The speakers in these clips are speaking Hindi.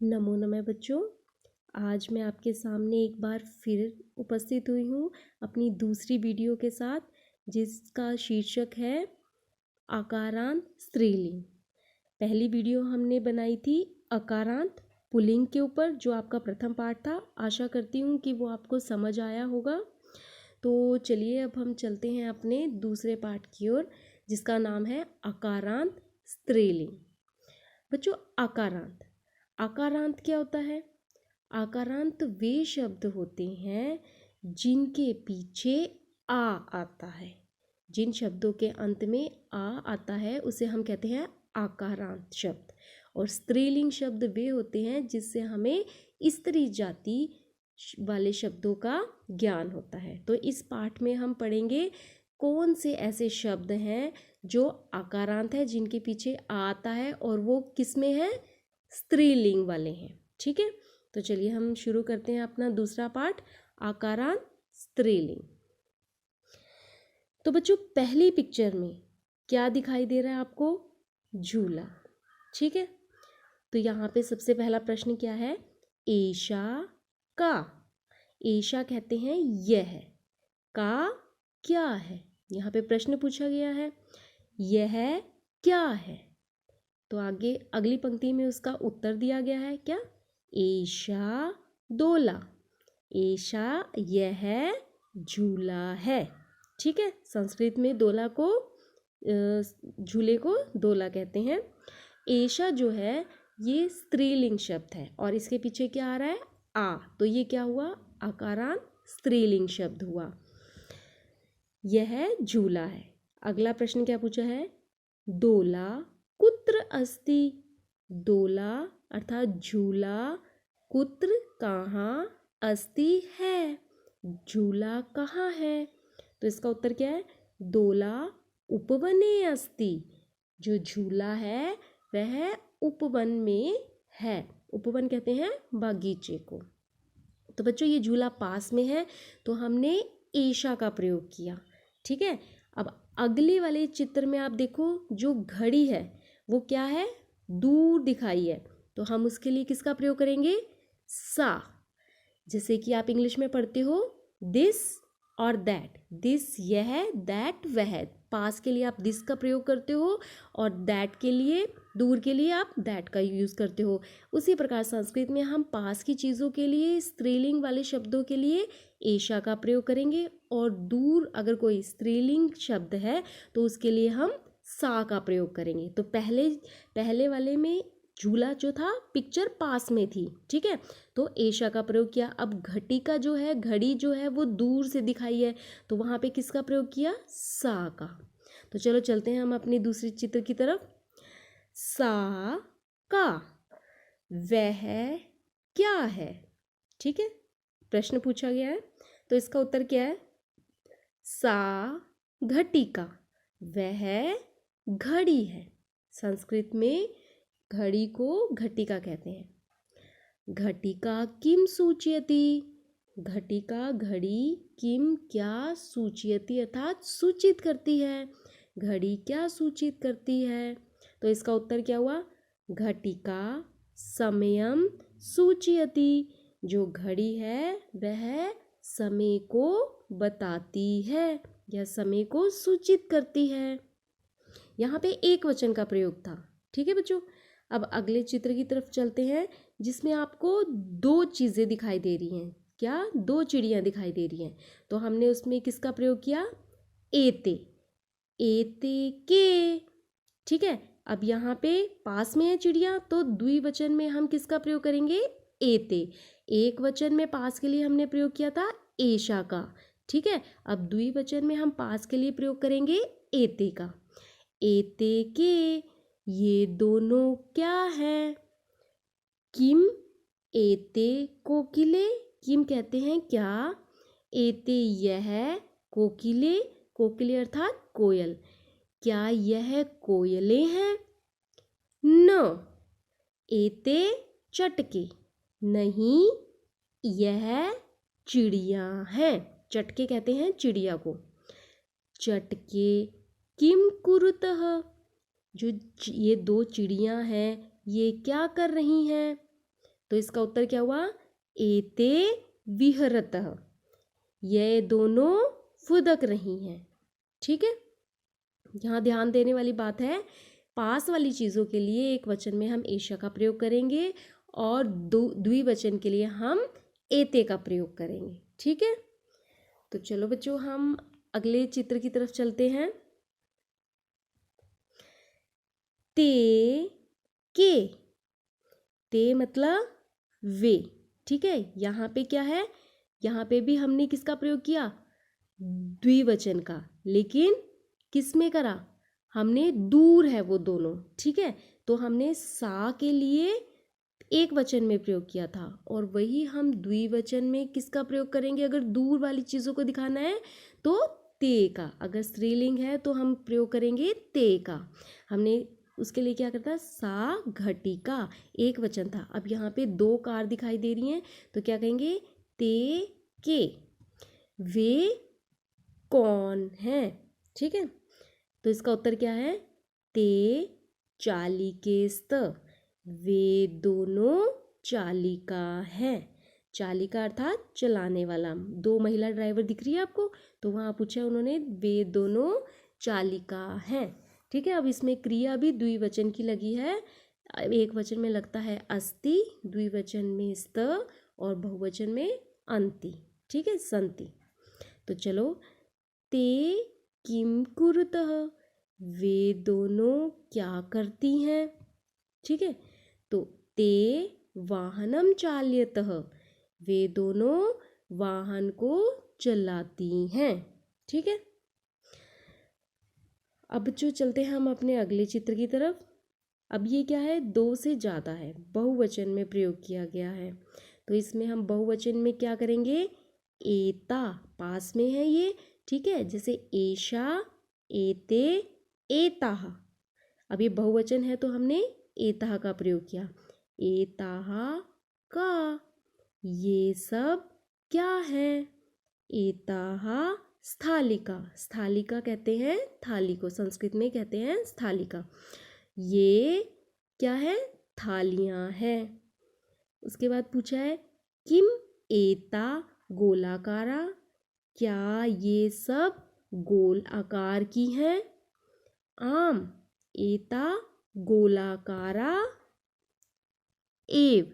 नमो नमः बच्चों। आज मैं आपके सामने एक बार फिर उपस्थित हुई हूँ अपनी दूसरी वीडियो के साथ, जिसका शीर्षक है आकारांत स्त्रीलिंग। पहली वीडियो हमने बनाई थी आकारांत पुल्लिंग के ऊपर, जो आपका प्रथम पाठ था। आशा करती हूँ कि वो आपको समझ आया होगा। तो चलिए अब हम चलते हैं अपने दूसरे पाठ की ओर, जिसका नाम है आकारांत स्त्रीलिंग। बच्चों, आकारांत क्या होता है? आकारांत वे शब्द होते हैं जिनके पीछे आ आता है। जिन शब्दों के अंत में आ आता है उसे हम कहते हैं आकारांत शब्द। और स्त्रीलिंग शब्द वे होते हैं जिससे हमें स्त्री जाति वाले शब्दों का ज्ञान होता है। तो इस पाठ में हम पढ़ेंगे कौन से ऐसे शब्द हैं जो आकारांत है, जिनके पीछे आ आता है और वो किस में है? स्त्रीलिंग वाले हैं। ठीक है, तो चलिए हम शुरू करते हैं अपना दूसरा पाठ, आकारांत स्त्रीलिंग। तो बच्चों, पहली पिक्चर में क्या दिखाई दे रहा है आपको? झूला। ठीक है, तो यहाँ पे सबसे पहला प्रश्न क्या है? एषा का। एषा कहते हैं यह, का क्या है। यहाँ पे प्रश्न पूछा गया है, यह क्या है। तो आगे अगली पंक्ति में उसका उत्तर दिया गया है, क्या? एषा दोला। एषा यह झूला है। ठीक है, संस्कृत में दोला को झूले को दोला कहते हैं। एषा जो है ये स्त्रीलिंग शब्द है और इसके पीछे क्या आ रहा है? आ। तो ये क्या हुआ? आकारांत स्त्रीलिंग शब्द हुआ। यह झूला है। अगला प्रश्न क्या पूछा है? दोला कुत्र अस्ति। दोला अर्थात झूला, कुत्र कहाँ, अस्ति है, झूला कहाँ है। तो इसका उत्तर क्या है? दोला उपवने अस्ति। जो झूला है वह उपवन में है। उपवन कहते हैं बागीचे को। तो बच्चों, ये झूला पास में है तो हमने एषा का प्रयोग किया। ठीक है, अब अगले वाले चित्र में आप देखो, जो घड़ी है वो क्या है? दूर दिखाई है, तो हम उसके लिए किसका प्रयोग करेंगे? सा। जैसे कि आप इंग्लिश में पढ़ते हो दिस और दैट। दिस यह, दैट वह। पास के लिए आप दिस का प्रयोग करते हो और दैट के लिए, दूर के लिए आप दैट का यूज़ करते हो। उसी प्रकार संस्कृत में हम पास की चीज़ों के लिए, स्त्रीलिंग वाले शब्दों के लिए एषा का प्रयोग करेंगे, और दूर अगर कोई स्त्रीलिंग शब्द है तो उसके लिए हम सा का प्रयोग करेंगे। तो पहले वाले में झूला जो था पिक्चर पास में थी। ठीक है, तो एषा का प्रयोग किया। अब घटिका जो है, घड़ी जो है वो दूर से दिखाई है, तो वहाँ पे किसका प्रयोग किया? सा का। तो चलो चलते हैं हम अपनी दूसरी चित्र की तरफ। सा का वह क्या है। ठीक है, प्रश्न पूछा गया है तो इसका उत्तर क्या है? सा घटिका, वह घड़ी है। संस्कृत में घड़ी को घटिका कहते हैं। घटिका किम सूचयति। घटिका घड़ी, किम क्या, सूचयति अर्थात सूचित करती है। घड़ी क्या सूचित करती है? तो इसका उत्तर क्या हुआ? घटिका समयम सूचयति। जो घड़ी है वह समय को बताती है या समय को सूचित करती है। यहाँ पे एक वचन का प्रयोग था। ठीक है बच्चों, अब अगले चित्र की तरफ चलते हैं, जिसमें आपको दो चीज़ें दिखाई दे रही हैं। क्या? दो चिड़ियाँ दिखाई दे रही हैं। तो हमने उसमें किसका प्रयोग किया? एते। एते के। ठीक है, अब यहाँ पे पास में है चिड़िया, तो द्विवचन में हम किसका प्रयोग करेंगे? एते। एक वचन में पास के लिए हमने प्रयोग किया था एषा का। ठीक है, अब द्विवचन में हम पास के लिए प्रयोग करेंगे एते का। एते के ये दोनों क्या है? किम एते कोकिले। किम कहते हैं क्या? एते यह कोकिले। कोकिले अर्थात कोयल। क्या यह कोयलें हैं? न एते चटके। नहीं, यह चिड़िया हैं। चटके कहते हैं चिड़िया को। चटके किम कुरुतः। जो ये दो चिड़ियाँ हैं ये क्या कर रही हैं? तो इसका उत्तर क्या हुआ? एते विहरतः, ये दोनों फुदक रही हैं। ठीक है, यहाँ ध्यान देने वाली बात है, पास वाली चीज़ों के लिए एक वचन में हम एषा का प्रयोग करेंगे और द्विवचन के लिए हम एते का प्रयोग करेंगे। ठीक है, तो चलो बच्चों हम अगले चित्र की तरफ चलते हैं। ते के, ते मतलब वे। ठीक है, यहाँ पे क्या है, यहाँ पे भी हमने किसका प्रयोग किया? द्विवचन का, लेकिन किस में करा? हमने दूर है वो दोनों। ठीक है, तो हमने सा के लिए एक वचन में प्रयोग किया था और वही हम द्विवचन में किसका प्रयोग करेंगे? अगर दूर वाली चीज़ों को दिखाना है तो ते का, अगर स्त्रीलिंग है तो हम प्रयोग करेंगे ते का। हमने उसके लिए क्या करता? सा घटिका, एक वचन था। अब यहाँ पे दो कार दिखाई दे रही हैं तो क्या कहेंगे? ते के, वे कौन है? ठीक है, तो इसका उत्तर क्या है? ते चालिकेस्त, वे दोनों चालिका है। चालिका अर्थात चलाने वाला। दो महिला ड्राइवर दिख रही है आपको, तो वहाँ पूछा उन्होंने वे दोनों चालिका हैं। ठीक है, अब इसमें क्रिया भी द्विवचन की लगी है। एक वचन में लगता है अस्ति, द्विवचन में स्त और बहुवचन में अंति। ठीक है, संति। तो चलो, ते किम कुरुतः, वे दोनों क्या करती हैं? ठीक है, तो ते वाहनम चाल्यतः, वे दोनों वाहन को चलाती हैं। ठीक है, अब जो चलते हैं हम अपने अगले चित्र की तरफ। अब ये क्या है? दो से ज़्यादा है, बहुवचन में प्रयोग किया गया है। तो इसमें हम बहुवचन में क्या करेंगे? एता, पास में है ये। ठीक है, जैसे एषा, एते, एताः। अब ये बहुवचन है तो हमने एताः का प्रयोग किया। एताः का, ये सब क्या है? एताः स्थालिका, स्थालिका कहते हैं थाली को, संस्कृत में कहते हैं स्थालिका। ये क्या है? थालियाँ हैं। उसके बाद पूछा है किम एता गोलाकारा, क्या ये सब गोल आकार की हैं? आम एता गोलाकारा एव,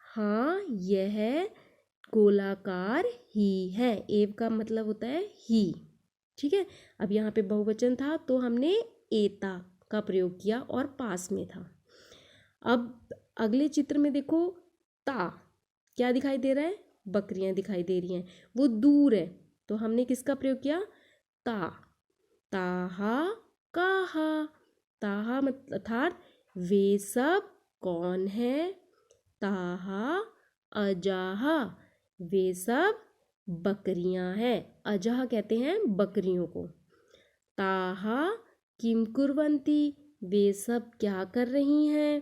हाँ यह गोलाकार ही है। एव का मतलब होता है ही। ठीक है, अब यहाँ पे बहुवचन था तो हमने एता का प्रयोग किया और पास में था। अब अगले चित्र में देखो, ता, क्या दिखाई दे रहा है? बकरियां दिखाई दे रही हैं, वो दूर है तो हमने किसका प्रयोग किया? ता, ताहा काहा, ताहा अर्थात वे सब कौन है? ताहा अजाहा, वे सब बकरियां हैं। अजाहा कहते हैं बकरियों को। ताहा किम कुर्वन्ति, वे सब क्या कर रही हैं?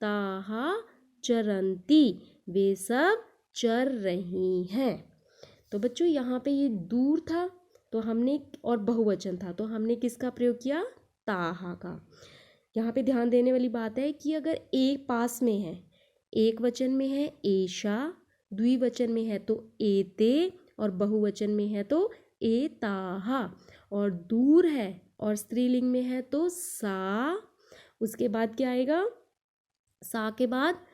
ताहा चरन्ति, वे सब चर रही हैं। तो बच्चों यहाँ पे ये दूर था तो हमने, और बहुवचन था तो हमने किसका प्रयोग किया? ताहा का। यहाँ पे ध्यान देने वाली बात है कि अगर एक पास में है, एक वचन में है एषा, द्विवचन में है तो एते और बहुवचन में है तो एताहा, और दूर है और स्त्रीलिंग में है तो सा, उसके बाद क्या आएगा? सा के बाद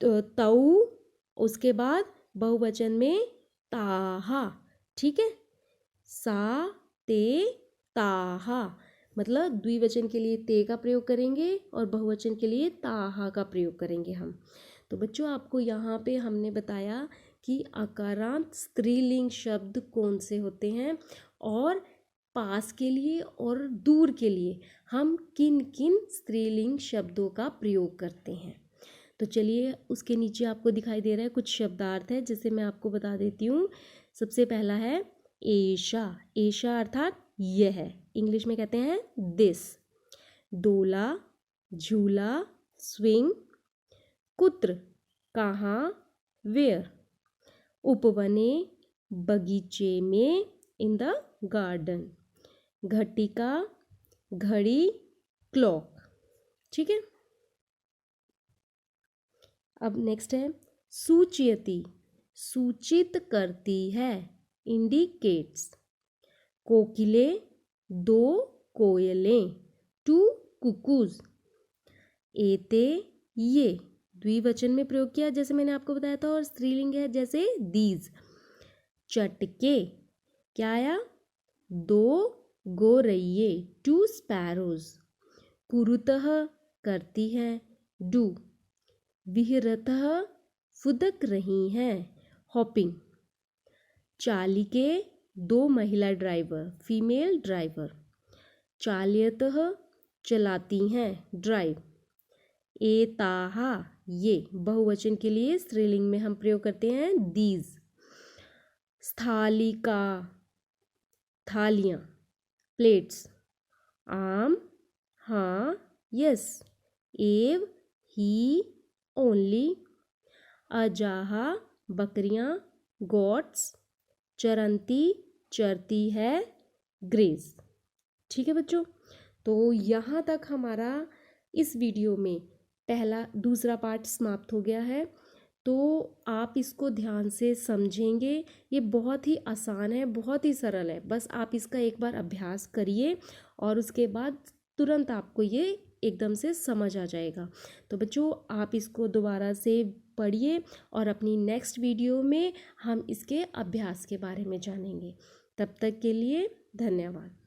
तऊ, उसके बाद बहुवचन में ताहा। ठीक है, सा ते ताहा, मतलब द्विवचन के लिए ते का प्रयोग करेंगे और बहुवचन के लिए ताहा का प्रयोग करेंगे हम। तो बच्चों आपको यहाँ पे हमने बताया कि आकारांत स्त्रीलिंग शब्द कौन से होते हैं और पास के लिए और दूर के लिए हम किन किन स्त्रीलिंग शब्दों का प्रयोग करते हैं। तो चलिए, उसके नीचे आपको दिखाई दे रहा है कुछ शब्दार्थ है, जैसे मैं आपको बता देती हूँ। सबसे पहला है एषा, एषा अर्थात यह, इंग्लिश में कहते हैं दिस। डोला, झूला, स्विंग। कुत्र, कहाँ, वेयर। उपवने, बगीचे में, इन द गार्डन। घटिका, घड़ी, क्लॉक। ठीक है, अब नेक्स्ट है सूचयति, सूचित करती है, इंडिकेट्स। कोकिले, दो कोयलें, टू कुकूज। एते, ये द्विवचन में प्रयोग किया जैसे मैंने आपको बताया था, और स्त्रीलिंग है जैसे दीज। चटके, क्या आया, दो गोरैये, टू स्पैरोज। कुरुतः, करती है, डू। विहरतः, फुदक रही हैं, हॉपिंग। चालिके, दो महिला ड्राइवर, फीमेल ड्राइवर। चालयतः, चलाती हैं, ड्राइव। एताहा, ये बहुवचन के लिए स्त्रीलिंग में हम प्रयोग करते हैं दीज। स्थालिका, थालियाँ, प्लेट्स। आम, हाँ, यस। एव, ही, ओनली। अजाहा, बकरियाँ, गॉट्स। चरंती, चरती है, ग्रेज। ठीक है बच्चों, तो यहाँ तक हमारा इस वीडियो में दूसरा पार्ट समाप्त हो गया है। तो आप इसको ध्यान से समझेंगे, ये बहुत ही आसान है, बहुत ही सरल है। बस आप इसका एक बार अभ्यास करिए और उसके बाद तुरंत आपको ये एकदम से समझ आ जाएगा। तो बच्चों, आप इसको दोबारा से पढ़िए और अपनी नेक्स्ट वीडियो में हम इसके अभ्यास के बारे में जानेंगे। तब तक के लिए धन्यवाद।